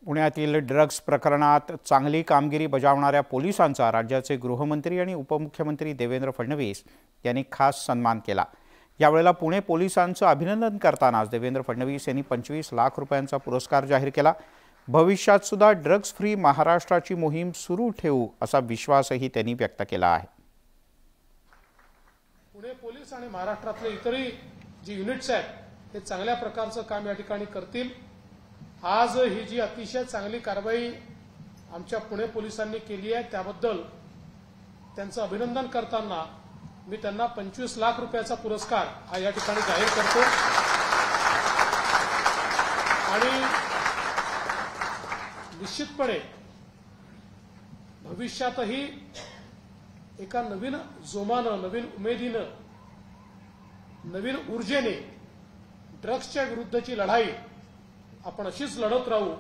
पुण्यातील ड्रग्ज प्रकरणात चांगली कामगिरी बजावणाऱ्या पोलिसांचा राज्याचे गृहमंत्री आणि उपमुख्यमंत्री देवेंद्र फडणवीस यांनी खास सन्मान केला। यावेळेला पुणे पोलिसांचं अभिनंदन करतानाच देवेंद्र फडणवीस यांनी 25 लाख रुपयांचा पुरस्कार जाहीर केला। भविष्यात सुद्धा ड्रग्ज फ्री महाराष्ट्राची मोहीम सुरू ठेवू असा विश्वासही त्यांनी व्यक्त केला आहे। पुणे पोलीस आणि महाराष्ट्रातले इतरही जी युनिट्स आहेत ते चांगल्या प्रकारचं काम या ठिकाणी करतील। आज ही जी अतिशय चांगली कारवाई आमच्या पुणे पोलिसांनी केली आहे त्याबद्दल त्यांचं अभिनंदन करताना मी त्यांना 25 लाख रुपयाचा पुरस्कार हा या ठिकाणी जाहीर करतो आणि निश्चितपणे भविष्यातही एका नवीन जोमानं, नवीन उमेदीनं, नवीन ऊर्जेने ड्रग्सच्या विरुद्धची लढाई आपण अशीच लढत राहू